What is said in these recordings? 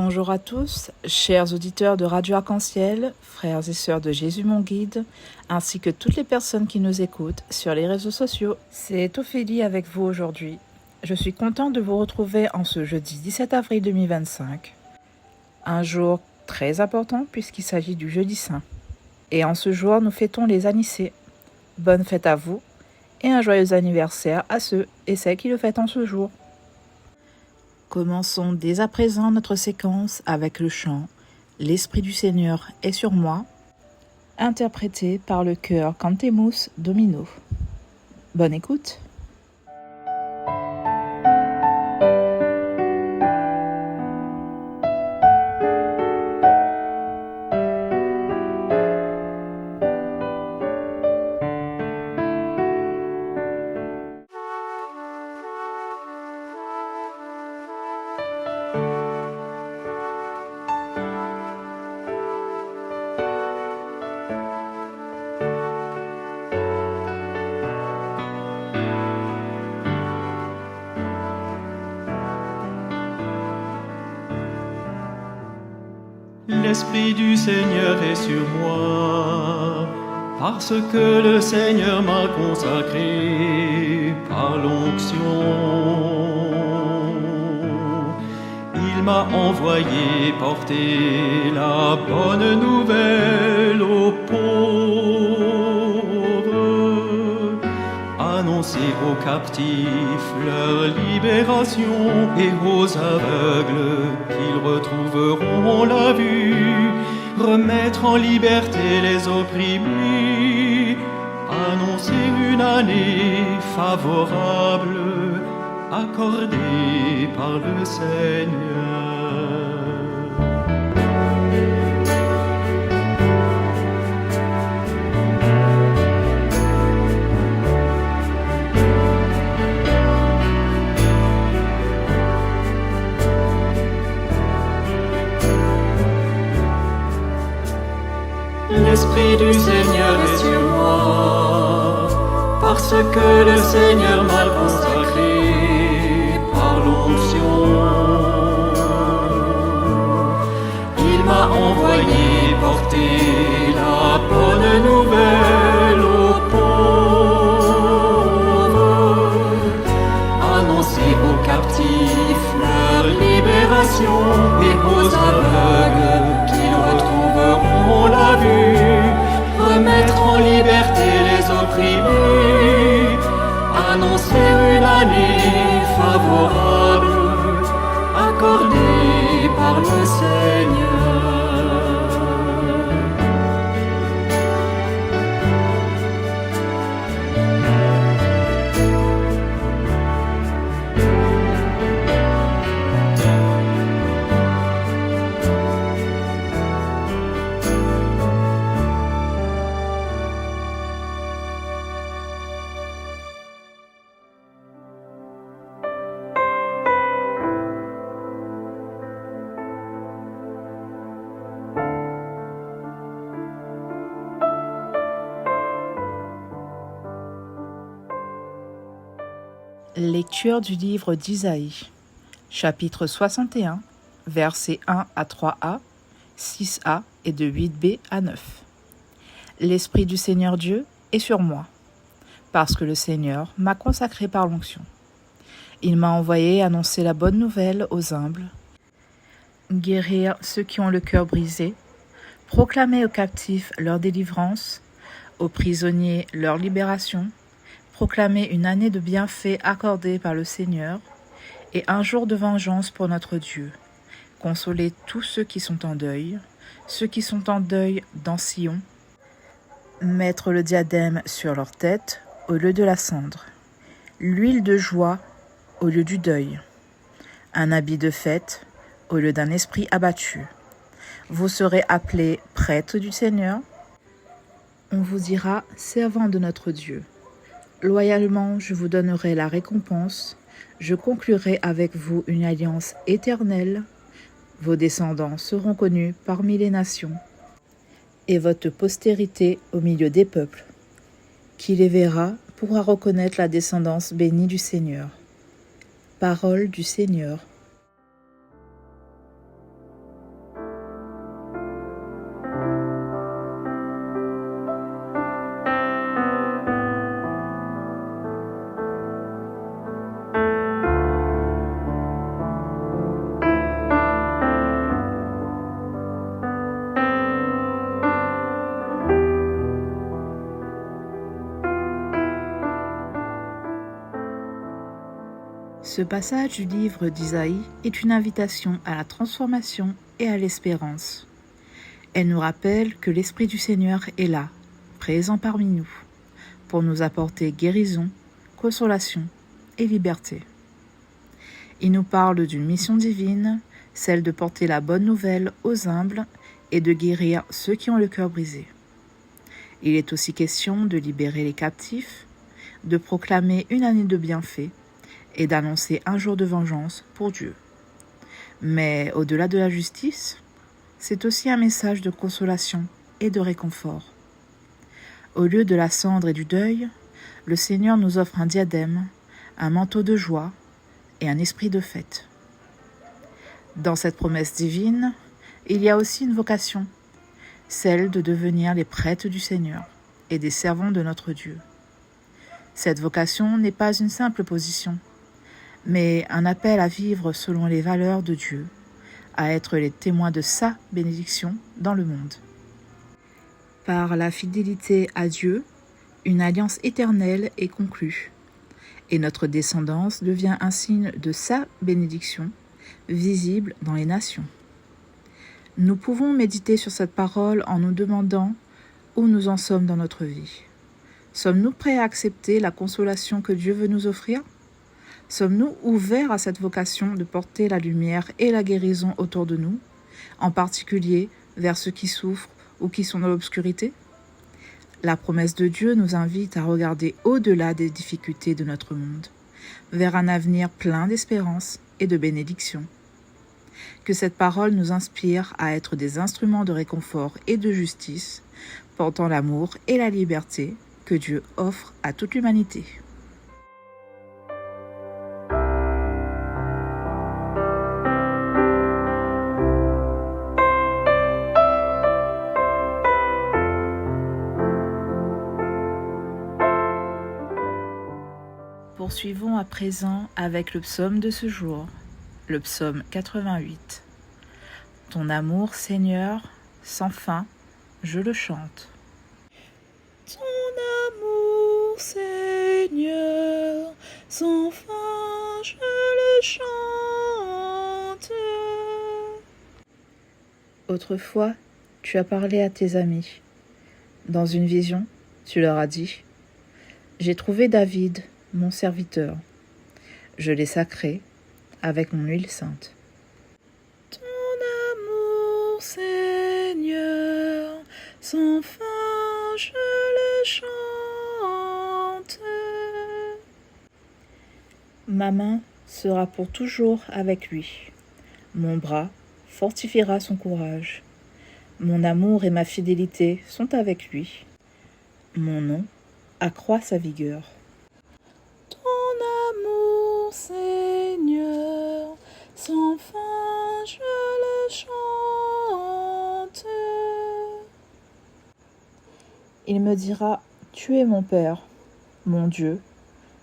Bonjour à tous, chers auditeurs de Radio Arc-en-Ciel, frères et sœurs de Jésus mon guide, ainsi que toutes les personnes qui nous écoutent sur les réseaux sociaux. C'est Ophélie avec vous aujourd'hui. Je suis contente de vous retrouver en ce jeudi 17 avril 2025. Un jour très important puisqu'il s'agit du jeudi saint. Et en ce jour, nous fêtons les Anicées. Bonne fête à vous et un joyeux anniversaire à ceux et celles qui le fêtent en ce jour. Commençons dès à présent notre séquence avec le chant « L'Esprit du Seigneur est sur moi », interprété par le chœur Cantemus Domino. Bonne écoute. L'Esprit du Seigneur est sur moi, parce que le Seigneur m'a consacré par l'onction. Il m'a envoyé porter la bonne nouvelle aux pauvres, annoncer aux captifs leur libération et aux aveugles qu'ils retrouveront la vue, remettre en liberté les opprimés, annoncer une année favorable accordée par le Seigneur. L'Esprit du Seigneur est sur moi, parce que le Seigneur m'a consacré par l'onction. Il m'a envoyé porter la bonne nouvelle aux pauvres, annoncer aux captifs leur libération et aux aveugles qu'ils retrouveront la vue, remettre en liberté les opprimés, annoncer une année favorable accordée par le Seigneur. Lecture du livre d'Isaïe, chapitre 61, versets 1 à 3a, 6a et de 8b à 9. L'Esprit du Seigneur Dieu est sur moi, parce que le Seigneur m'a consacré par l'onction. Il m'a envoyé annoncer la bonne nouvelle aux humbles, guérir ceux qui ont le cœur brisé, proclamer aux captifs leur délivrance, aux prisonniers leur libération, proclamer une année de bienfaits accordée par le Seigneur et un jour de vengeance pour notre Dieu, consoler tous ceux qui sont en deuil dans Sion, mettre le diadème sur leur tête au lieu de la cendre, l'huile de joie au lieu du deuil, un habit de fête au lieu d'un esprit abattu. Vous serez appelés prêtres du Seigneur. On vous dira servants de notre Dieu. Loyalement, je vous donnerai la récompense, je conclurai avec vous une alliance éternelle, vos descendants seront connus parmi les nations, et votre postérité au milieu des peuples. Qui les verra pourra reconnaître la descendance bénie du Seigneur. Parole du Seigneur. Ce passage du livre d'Isaïe est une invitation à la transformation et à l'espérance. Elle nous rappelle que l'Esprit du Seigneur est là, présent parmi nous, pour nous apporter guérison, consolation et liberté. Il nous parle d'une mission divine, celle de porter la bonne nouvelle aux humbles et de guérir ceux qui ont le cœur brisé. Il est aussi question de libérer les captifs, de proclamer une année de bienfaits et d'annoncer un jour de vengeance pour Dieu. Mais au-delà de la justice, c'est aussi un message de consolation et de réconfort. Au lieu de la cendre et du deuil, le Seigneur nous offre un diadème, un manteau de joie et un esprit de fête. Dans cette promesse divine, il y a aussi une vocation, celle de devenir les prêtres du Seigneur et des servants de notre Dieu. Cette vocation n'est pas une simple position, mais un appel à vivre selon les valeurs de Dieu, à être les témoins de sa bénédiction dans le monde. Par la fidélité à Dieu, une alliance éternelle est conclue, et notre descendance devient un signe de sa bénédiction, visible dans les nations. Nous pouvons méditer sur cette parole en nous demandant où nous en sommes dans notre vie. Sommes-nous prêts à accepter la consolation que Dieu veut nous offrir ? Sommes-nous ouverts à cette vocation de porter la lumière et la guérison autour de nous, en particulier vers ceux qui souffrent ou qui sont dans l'obscurité ? La promesse de Dieu nous invite à regarder au-delà des difficultés de notre monde, vers un avenir plein d'espérance et de bénédiction. Que cette parole nous inspire à être des instruments de réconfort et de justice, portant l'amour et la liberté que Dieu offre à toute l'humanité. Poursuivons à présent avec le psaume de ce jour, le psaume 88. Ton amour, Seigneur, sans fin, je le chante. Ton amour, Seigneur, sans fin, je le chante. Autrefois, tu as parlé à tes amis. Dans une vision, tu leur as dit : j'ai trouvé David, mon serviteur. Je l'ai sacré avec mon huile sainte. Ton amour, Seigneur, sans fin, je le chante. Ma main sera pour toujours avec lui. Mon bras fortifiera son courage. Mon amour et ma fidélité sont avec lui. Mon nom accroît sa vigueur. Seigneur, sans fin, je le chante. Il me dira : tu es mon Père, mon Dieu,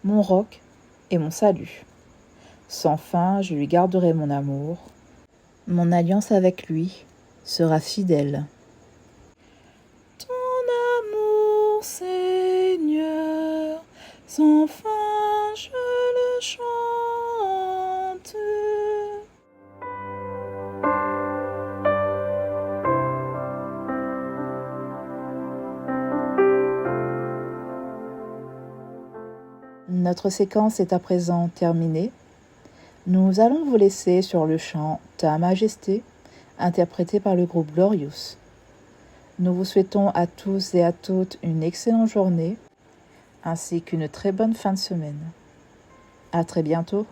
mon roc et mon salut. Sans fin, je lui garderai mon amour. Mon alliance avec lui sera fidèle. Ton amour, Seigneur, sans fin, je le chante. Notre séquence est à présent terminée. Nous allons vous laisser sur le chant Ta Majesté, interprété par le groupe Glorious. Nous vous souhaitons à tous et à toutes une excellente journée, ainsi qu'une très bonne fin de semaine. À très bientôt.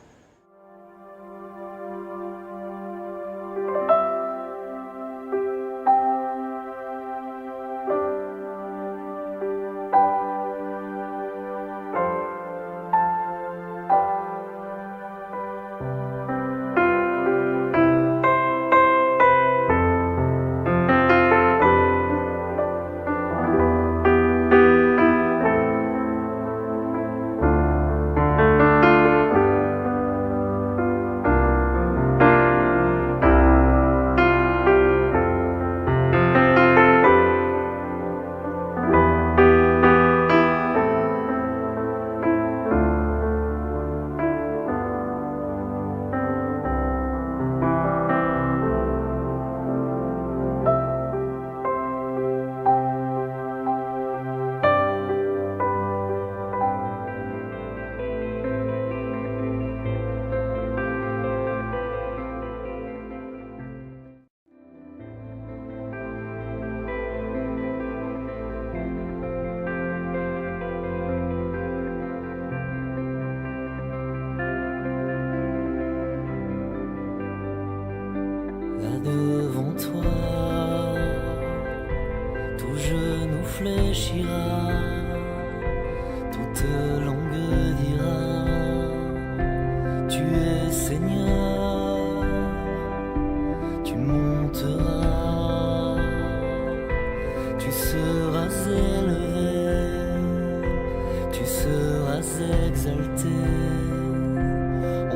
exalté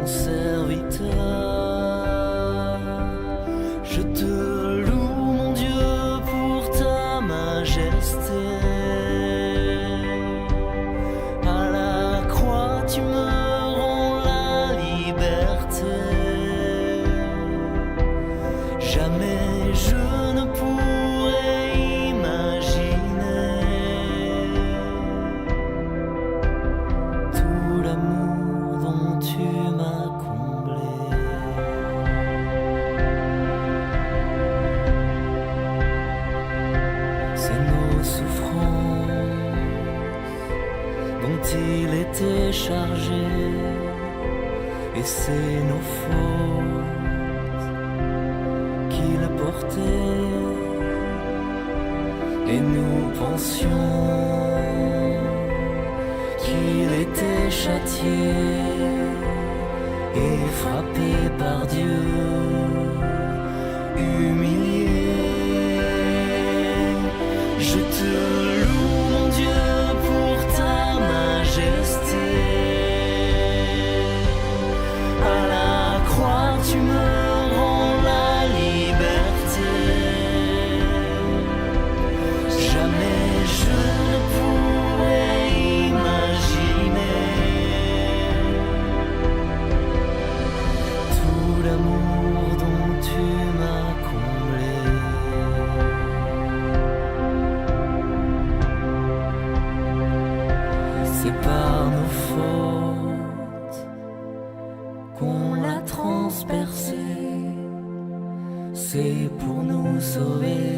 en serviteur. Je te loue, mon Dieu, pour ta majesté. À la croix, tu me rends la liberté. Jamais je ne pourrais imaginer tout l'amour dont tu m'as comblé. C'est nos souffrances dont il était chargé, et c'est nos fautes qu'il a portées. Et nous pensions qu'il était châtié et frappé par Dieu, humilié. Je te loue, mon Dieu, pour ta majesté. À la croix, tu me rends la liberté. Jamais je ne pourrais imaginer tout l'amour dont tu m'as comblé. C'est par nos fautes qu'on l'a transpercé. C'est pour nous sauver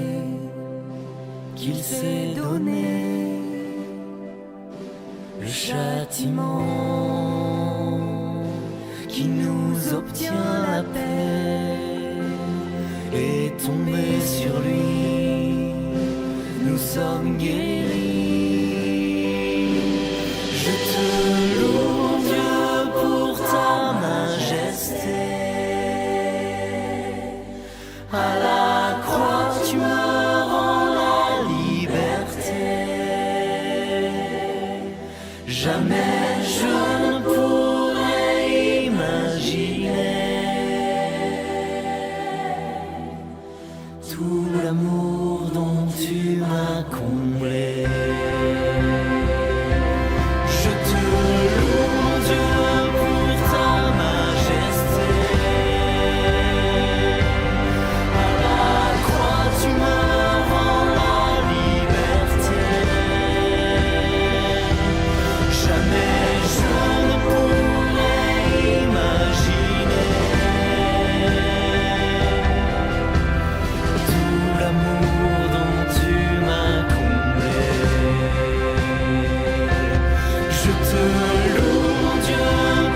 qu'il s'est donné. Le châtiment qui nous obtient la paix est tombé sur lui. Nous sommes guéris. Je te loue, Dieu, pour ta majesté. À la croix, tu me rends la liberté. Jamais je ne pourrais imaginer tout l'amour dont tu m'as comblé. Je te loue, mon Dieu, pour ta majesté. À la croix, tu me rends la liberté. Jamais je ne pourrais imaginer tout l'amour dont tu m'as comblé. Je te loue, mon Dieu,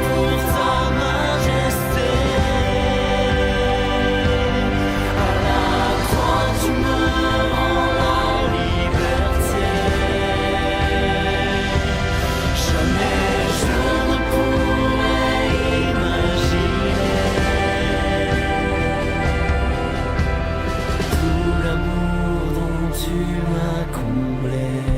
pour ta majesté. À la croix, tu me rends la liberté. Jamais je ne pourrais imaginer tout l'amour dont tu m'as comblé.